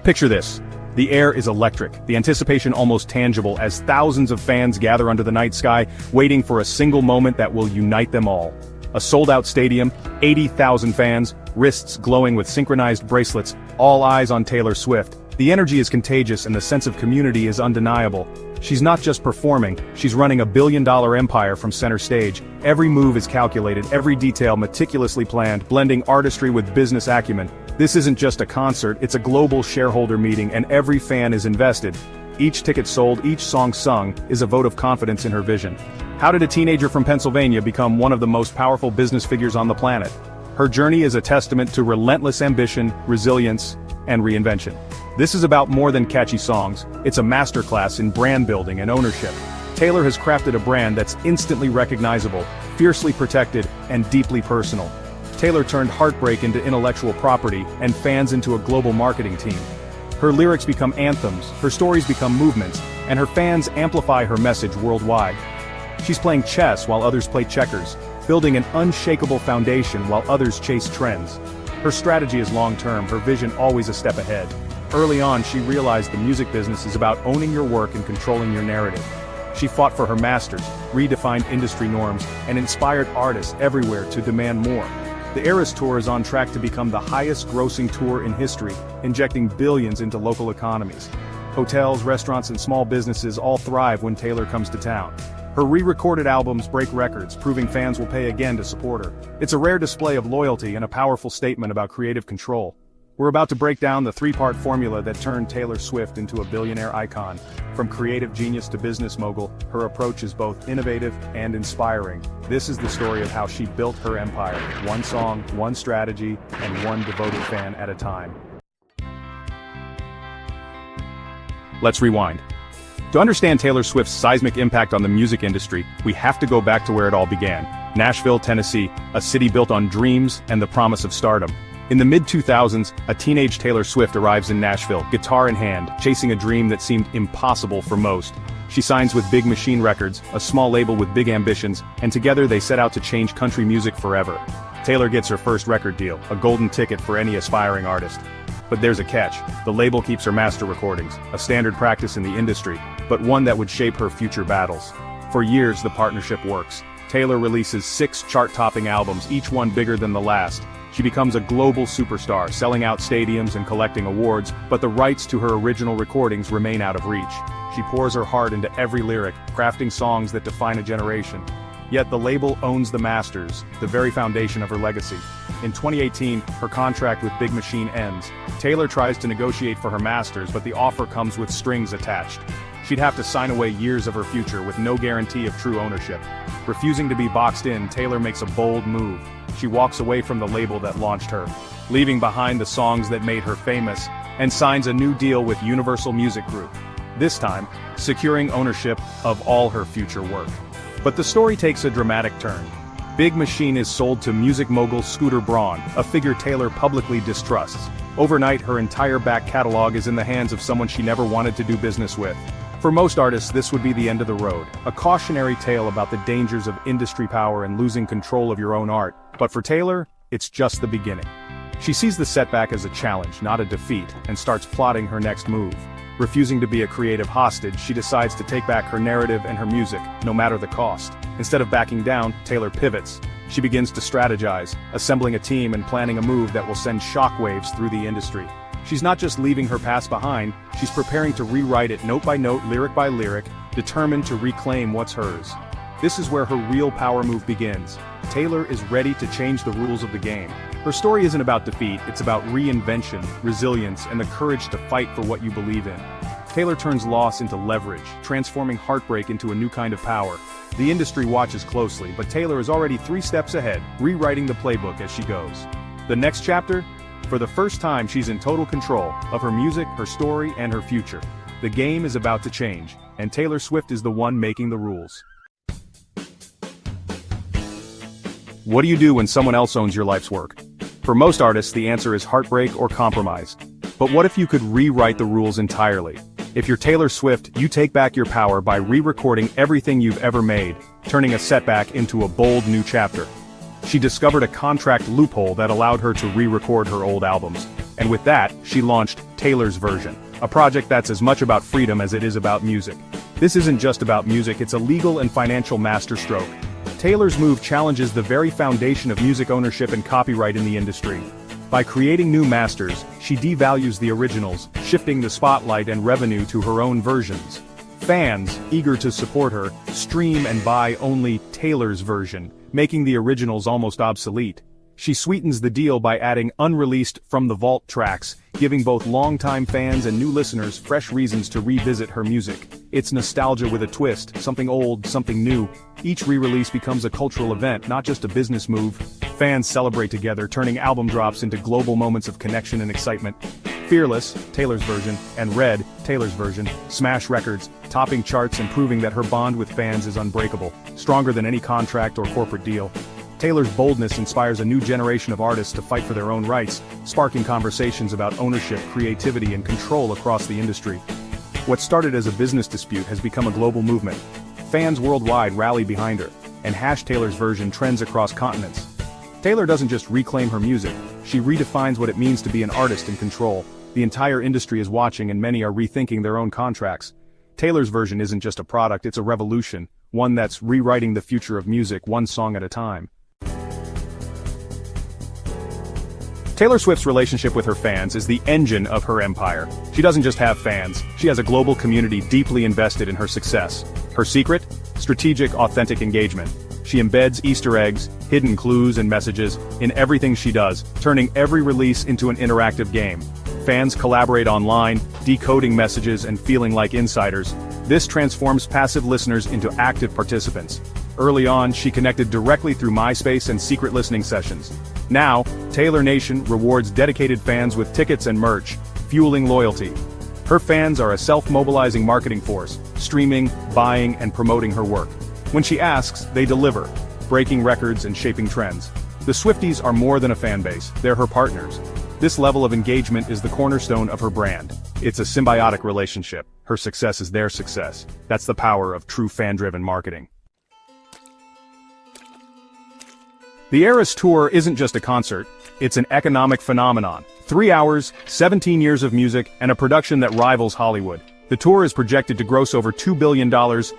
Picture this. The air is electric, the anticipation almost tangible as thousands of fans gather under the night sky, waiting for a single moment that will unite them all. A sold-out stadium, 80,000 fans, wrists glowing with synchronized bracelets, all eyes on Taylor Swift. The energy is contagious and the sense of community is undeniable. She's not just performing, she's running a billion-dollar empire from center stage. Every move is calculated, every detail meticulously planned, blending artistry with business acumen. This isn't just a concert, it's a global shareholder meeting and every fan is invested. Each ticket sold, each song sung, is a vote of confidence in her vision. How did a teenager from Pennsylvania become one of the most powerful business figures on the planet? Her journey is a testament to relentless ambition, resilience, and reinvention. This is about more than catchy songs, it's a masterclass in brand building and ownership. Taylor has crafted a brand that's instantly recognizable, fiercely protected, and deeply personal. Taylor turned heartbreak into intellectual property and fans into a global marketing team. Her lyrics become anthems, her stories become movements, and her fans amplify her message worldwide. She's playing chess while others play checkers, building an unshakable foundation while others chase trends. Her strategy is long-term, her vision always a step ahead. Early on, she realized the music business is about owning your work and controlling your narrative. She fought for her masters, redefined industry norms, and inspired artists everywhere to demand more. The Eras Tour is on track to become the highest-grossing tour in history, injecting billions into local economies. Hotels, restaurants, and small businesses all thrive when Taylor comes to town. Her re-recorded albums break records, proving fans will pay again to support her. It's a rare display of loyalty and a powerful statement about creative control. We're about to break down the three-part formula that turned Taylor Swift into a billionaire icon. From creative genius to business mogul, her approach is both innovative and inspiring. This is the story of how she built her empire, one song, one strategy, and one devoted fan at a time. Let's rewind. To understand Taylor Swift's seismic impact on the music industry, we have to go back to where it all began. Nashville, Tennessee, a city built on dreams and the promise of stardom. In the mid-2000s, a teenage Taylor Swift arrives in Nashville, guitar in hand, chasing a dream that seemed impossible for most. She signs with Big Machine Records, a small label with big ambitions, and together they set out to change country music forever. Taylor gets her first record deal, a golden ticket for any aspiring artist. But there's a catch. The label keeps her master recordings, a standard practice in the industry, but one that would shape her future battles. For years, the partnership works. Taylor releases 6 chart-topping albums, each one bigger than the last. She becomes a global superstar, selling out stadiums and collecting awards, but the rights to her original recordings remain out of reach. She pours her heart into every lyric, crafting songs that define a generation. Yet the label owns the masters, the very foundation of her legacy. In 2018, her contract with Big Machine ends. Taylor tries to negotiate for her masters, but the offer comes with strings attached. She'd have to sign away years of her future with no guarantee of true ownership. Refusing to be boxed in, Taylor makes a bold move. She walks away from the label that launched her, leaving behind the songs that made her famous, and signs a new deal with Universal Music Group. This time, securing ownership of all her future work. But the story takes a dramatic turn. Big Machine is sold to music mogul Scooter Braun, a figure Taylor publicly distrusts. Overnight, her entire back catalog is in the hands of someone she never wanted to do business with. For most artists, this would be the end of the road, a cautionary tale about the dangers of industry power and losing control of your own art. But for Taylor, it's just the beginning. She sees the setback as a challenge, not a defeat, and starts plotting her next move. Refusing to be a creative hostage, she decides to take back her narrative and her music, no matter the cost. Instead of backing down, Taylor pivots. She begins to strategize, assembling a team and planning a move that will send shockwaves through the industry. She's not just leaving her past behind, she's preparing to rewrite it note by note, lyric by lyric, determined to reclaim what's hers. This is where her real power move begins. Taylor is ready to change the rules of the game. Her story isn't about defeat, it's about reinvention, resilience, and the courage to fight for what you believe in. Taylor turns loss into leverage, transforming heartbreak into a new kind of power. The industry watches closely, but Taylor is already 3 steps ahead, rewriting the playbook as she goes. The next chapter? For the first time, she's in total control of her music, her story, and her future. The game is about to change, and Taylor Swift is the one making the rules. What do you do when someone else owns your life's work? For most artists, the answer is heartbreak or compromise. But what if you could rewrite the rules entirely? If you're Taylor Swift, you take back your power by re-recording everything you've ever made, turning a setback into a bold new chapter. She discovered a contract loophole that allowed her to re-record her old albums. And with that, she launched Taylor's Version, a project that's as much about freedom as it is about music. This isn't just about music, it's a legal and financial masterstroke. Taylor's move challenges the very foundation of music ownership and copyright in the industry. By creating new masters, she devalues the originals, shifting the spotlight and revenue to her own versions. Fans, eager to support her, stream and buy only Taylor's Version, making the originals almost obsolete. She sweetens the deal by adding unreleased From the Vault tracks, giving both longtime fans and new listeners fresh reasons to revisit her music. It's nostalgia with a twist, something old, something new. Each re-release becomes a cultural event, not just a business move. Fans celebrate together, turning album drops into global moments of connection and excitement. Fearless, Taylor's Version, and Red, Taylor's Version, smash records, topping charts and proving that her bond with fans is unbreakable, stronger than any contract or corporate deal. Taylor's boldness inspires a new generation of artists to fight for their own rights, sparking conversations about ownership, creativity, and control across the industry. What started as a business dispute has become a global movement. Fans worldwide rally behind her, and #Taylor's Version trends across continents. Taylor doesn't just reclaim her music, she redefines what it means to be an artist in control. The entire industry is watching and many are rethinking their own contracts. Taylor's Version isn't just a product, it's a revolution, one that's rewriting the future of music one song at a time. Taylor Swift's relationship with her fans is the engine of her empire. She doesn't just have fans, she has a global community deeply invested in her success. Her secret? Strategic, authentic engagement. She embeds Easter eggs, hidden clues and messages, in everything she does, turning every release into an interactive game. Fans collaborate online, decoding messages and feeling like insiders. This transforms passive listeners into active participants. Early on, she connected directly through MySpace and secret listening sessions. Now, Taylor Nation rewards dedicated fans with tickets and merch, fueling loyalty. Her fans are a self-mobilizing marketing force, streaming, buying, and promoting her work. When she asks, they deliver, breaking records and shaping trends. The Swifties are more than a fan base, they're her partners. This level of engagement is the cornerstone of her brand. It's a symbiotic relationship. Her success is their success. That's the power of true fan-driven marketing. The Eras Tour isn't just a concert, it's an economic phenomenon. 3 hours, 17 years of music, and a production that rivals Hollywood. The tour is projected to gross over $2 billion,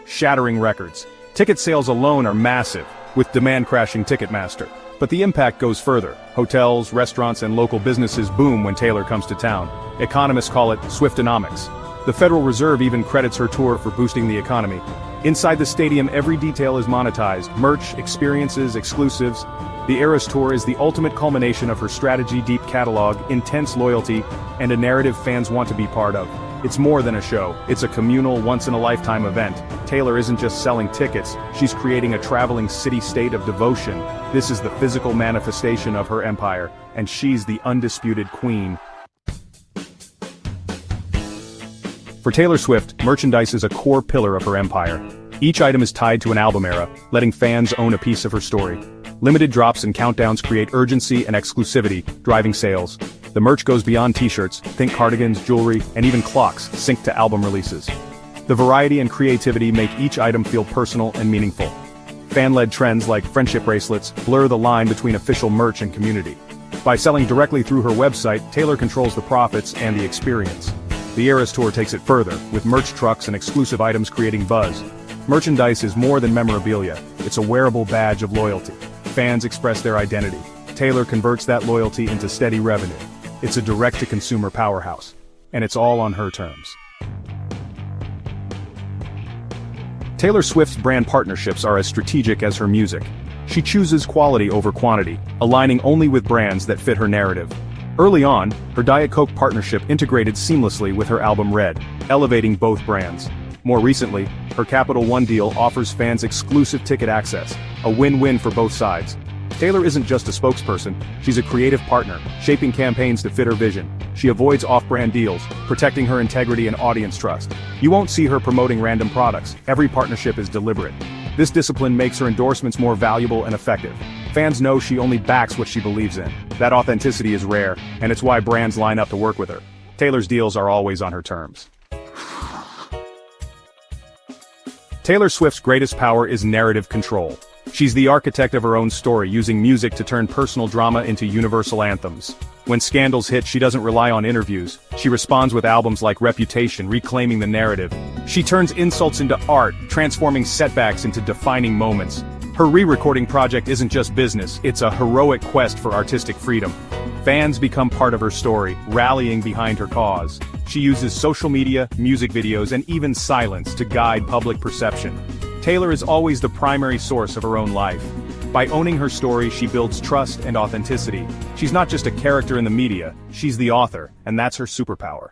shattering records. Ticket sales alone are massive, with demand crashing Ticketmaster. But the impact goes further. Hotels, restaurants, and local businesses boom when Taylor comes to town. Economists call it Swiftonomics. The Federal Reserve even credits her tour for boosting the economy. Inside the stadium, every detail is monetized: merch, experiences, exclusives. The Eras Tour is the ultimate culmination of her strategy, deep catalog, intense loyalty, and a narrative fans want to be part of. It's more than a show, it's a communal, once-in-a-lifetime event. Taylor isn't just selling tickets, she's creating a traveling city-state of devotion. This is the physical manifestation of her empire, and she's the undisputed queen. For Taylor Swift, merchandise is a core pillar of her empire. Each item is tied to an album era, letting fans own a piece of her story. Limited drops and countdowns create urgency and exclusivity, driving sales. The merch goes beyond t-shirts, think cardigans, jewelry, and even clocks, synced to album releases. The variety and creativity make each item feel personal and meaningful. Fan-led trends like friendship bracelets blur the line between official merch and community. By selling directly through her website, Taylor controls the profits and the experience. The Eras Tour takes it further, with merch trucks and exclusive items creating buzz. Merchandise is more than memorabilia, it's a wearable badge of loyalty. Fans express their identity. Taylor converts that loyalty into steady revenue. It's a direct-to-consumer powerhouse. And it's all on her terms. Taylor Swift's brand partnerships are as strategic as her music. She chooses quality over quantity, aligning only with brands that fit her narrative. Early on, her Diet Coke partnership integrated seamlessly with her album Red, elevating both brands. More recently, her Capital One deal offers fans exclusive ticket access, a win-win for both sides. Taylor isn't just a spokesperson, she's a creative partner, shaping campaigns to fit her vision. She avoids off-brand deals, protecting her integrity and audience trust. You won't see her promoting random products, every partnership is deliberate. This discipline makes her endorsements more valuable and effective. Fans know she only backs what she believes in. That authenticity is rare, and it's why brands line up to work with her. Taylor's deals are always on her terms. Taylor Swift's greatest power is narrative control. She's the architect of her own story, using music to turn personal drama into universal anthems. When scandals hit, she doesn't rely on interviews. She responds with albums like Reputation, reclaiming the narrative. She turns insults into art, transforming setbacks into defining moments. Her re-recording project isn't just business, it's a heroic quest for artistic freedom. Fans become part of her story, rallying behind her cause. She uses social media, music videos, and even silence to guide public perception. Taylor is always the primary source of her own life. By owning her story, she builds trust and authenticity. She's not just a character in the media, she's the author, and that's her superpower.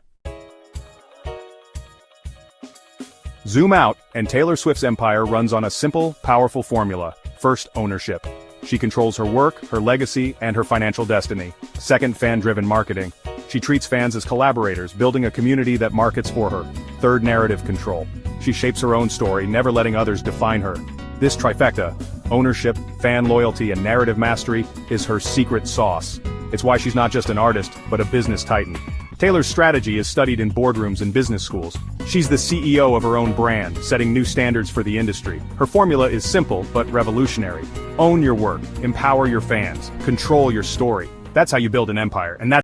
Zoom out, and Taylor Swift's empire runs on a simple, powerful formula. First, ownership. She controls her work, her legacy, and her financial destiny. Second, fan-driven marketing. She treats fans as collaborators, building a community that markets for her. Third, narrative control. She shapes her own story, never letting others define her. This trifecta, ownership, fan loyalty, and narrative mastery, is her secret sauce. It's why she's not just an artist, but a business titan. Taylor's strategy is studied in boardrooms and business schools. She's the CEO of her own brand, setting new standards for the industry. Her formula is simple, but revolutionary. Own your work, empower your fans, control your story. That's how you build an empire, and that's